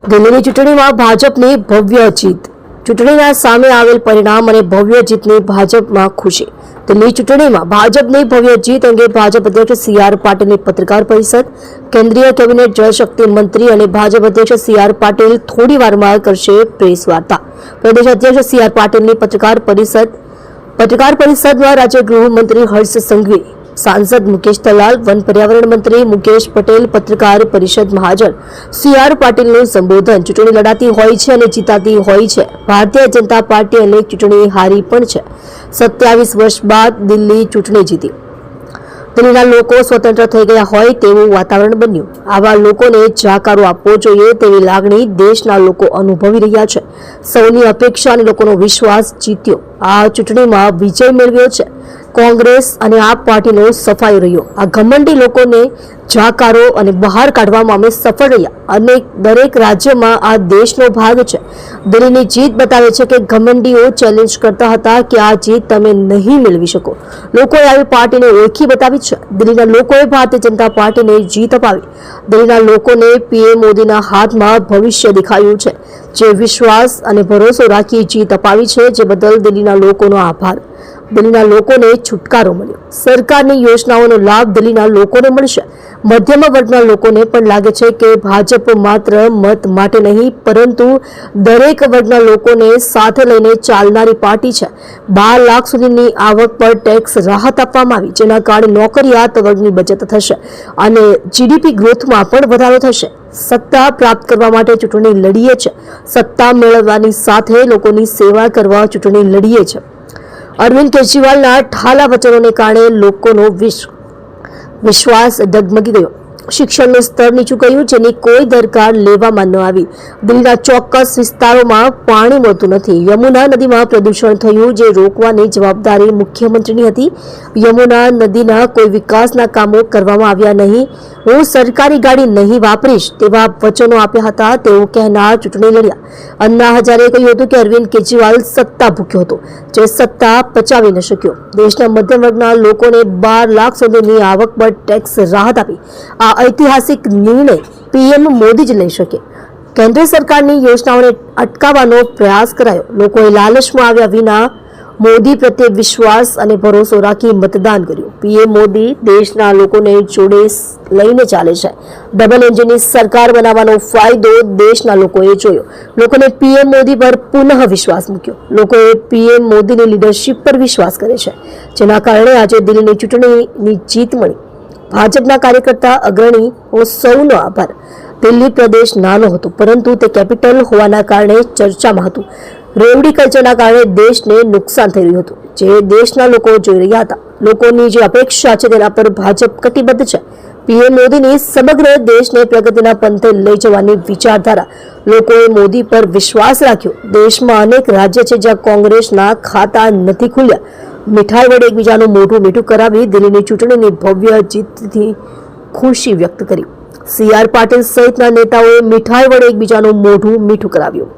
દિલ્હીની ચૂંટણીમાં ભાજપની ભવ્ય જીત. ચૂંટણીના સામે આવેલ પરિણામ અને ભવ્ય જીતની ભાજપમાં ખુશી. દિલ્હી ચૂંટણીમાં ભાજપની ભવ્ય જીત અંગે ભાજપ અધ્યક્ષ સી.આર. પાટીલની પત્રકાર પરિષદ. કેન્દ્રીય કેબિનેટ જળશક્તિ મંત્રી અને ભાજપ અધ્યક્ષ સી.આર. પાટીલ થોડી વારમાં કરશે પ્રેસ વાર્તા. પ્રદેશ અધ્યક્ષ સી.આર. પાટીલની પત્રકાર પરિષદમાં રાજ્ય ગૃહમંત્રી હર્ષ સંઘવી, सांसद मुकेश दलाल, वन पर्यावरण मंत्री मुकेश पटेल पत्रकार परिषद में हाजर. સી.આર. પાટીલનું સંબોધન. ચૂંટણી લડાતી હોય છે અને જીતાતી હોય છે. ભારતીય જનતા પાર્ટી અનેક ચૂંટણી હારી પણ છે. 27 વર્ષ બાદ દિલ્હી ચૂંટણી જીતી. દિલ્હીના લોકો સ્વતંત્ર થઈ ગયા હોય તેવું વાતાવરણ બન્યું. આવા લોકોને જાકારો આપવો જોઈએ તેવી લાગણી દેશના લોકો અનુભવી રહ્યા છે. સૌની અપેક્ષા અને લોકોનો વિશ્વાસ જીત્યો. આ ચૂંટણીમાં વિજય મેળવ્યો છે. કોંગ્રેસ અને આપ પાર્ટીનો સફાઈ રહ્યો. આ ઘમંડી લોકોને જાકારો અને બહાર કાઢવામાં અમે સફળ રહ્યા. અને દરેક રાજ્યમાં આ દેશનો ભાગ છે. દિલ્હીની જીત બતાવે છે કે ઘમંડીઓ ચેલેન્જ કરતા હતા કે આ જીત તમે નહીં મેળવી શકો. લોકોએ આવી પાર્ટીને ઓળખી બતાવી છે. દિલ્હીના લોકોએ ભારતીય જનતા પાર્ટીને જીત અપાવી. દિલ્હીના લોકોને પીએમ મોદીના હાથમાં ભવિષ્ય દેખાયું છે. જે વિશ્વાસ અને ભરોસો રાખી જીત અપાવી છે, જે બદલ દિલ્હીના લોકોનો આભાર. દિલ્હીના લોકોને છુટકારો મળ્યો. સરકારની યોજનાઓનો લાભ દિલ્હીના લોકોને મળશે. મધ્યમ વર્ગના લોકોને પણ લાગે છે કે ભાજપ માત્ર મત માટે નહીં પરંતુ દરેક વર્ગના લોકોને સાથે લઈને ચાલનારી પાર્ટી છે. 12 લાખ સુધીની આવક પર ટેક્સ રાહત આપવામાં આવી, જેના કારણે નોકરિયાત વર્ગની બચત થશે અને જીડીપી ગ્રોથમાં પણ વધારો થશે. સત્તા પ્રાપ્ત કરવા માટે ચૂંટણી લડીએ છે. સત્તા મેળવવાની સાથે લોકોની સેવા કરવા ચૂંટણી લડીએ છે. અરવિંદ કેજરીવાલના ઠાલા વચનોને કારણે લોકોનો વિશ્વાસ ડગમગી ગયો. શિક્ષણનું સ્તર નીચું ગયું, જેની કોઈ દરકાર લેવામાં ન આવી. દિલ્હીના ચોક્કસ વિસ્તારોમાં પાણી મળતું નથી. યમુના નદીમાં પ્રદૂષણ થયું, જે રોકવાની જવાબદારી મુખ્યમંત્રીની હતી. યમુના નદીના કોઈ વિકાસના કામો કરવામાં આવ્યા નહીં. હું સરકારી ગાડી નહીં વાપરીશ તેવા વચનો આપ્યા હતા તેવું કહેનાર ચૂંટણી લડ્યા. અન્ના હજારે કહ્યું હતું કે અરવિંદ કેજરીવાલ સત્તા ભૂખ્યો હતો, જે સત્તા પચાવી ન શક્યો. દેશના મધ્યમ વર્ગના લોકોને 12 લાખ સુધીની આવક પર ટેક્સ રાહત આપી. આ ઐતિહાસિક નિર્ણય પીએમ મોદી જ લઈ શકે. કેન્દ્ર સરકારની યોજનાઓને અટકાવવાનો પ્રયાસ કરાયો. લોકોએ લાલચમાં આવ્યા વિના મોદી પ્રત્યે વિશ્વાસ અને ભરોસો રાખી મતદાન કર્યું. પીએમ મોદી દેશના લોકોને જોડે લઈને ચાલે છે. ડબલ એન્જિનની સરકાર બનાવવાનો ફાયદો દેશના લોકોએ જોયો. લોકોને પીએમ મોદી પર પુનઃ વિશ્વાસ મૂક્યો. લોકોએ પીએમ મોદીની લીડરશિપ પર વિશ્વાસ કરે છે, જેના કારણે આજે દિલ્હીની ચૂંટણીની જીત મળી. ભાજપના કાર્યકર્તા અગ્રણીઓ સૌનો આભાર. દિલ્હી પ્રદેશ નાનો હતો, પરંતુ તે કેપિટલ હોવાના કારણે ચર્ચામાં હતું. રેવડી કલ્ચરના કારણે દેશને નુકસાન થઈ રહ્યું હતું, જે દેશના લોકો જોઈ રહ્યા હતા. લોકોની જે અપેક્ષા છે તેના પર ભાજપ કટિબદ્ધ છે. પીએમ મોદીની સમગ્ર દેશને પ્રગતિના પંથે લઈ જવાની વિચારધારા. લોકોએ મોદી પર વિશ્વાસ રાખ્યો. દેશમાં અનેક રાજ્ય છે જ્યાં કોંગ્રેસના ખાતા નથી ખુલ્યા. મીઠાઈ વડે એકબીજાનું મોઢું મીઠું કરાવી દિલ્હીની ચૂંટણીની ભવ્ય જીતથી ખુશી વ્યક્ત કરી. સી.આર. પાટીલ સહિતના નેતાઓએ મીઠાઈ વડે એકબીજાનું મોઢું મીઠું કરાવ્યું.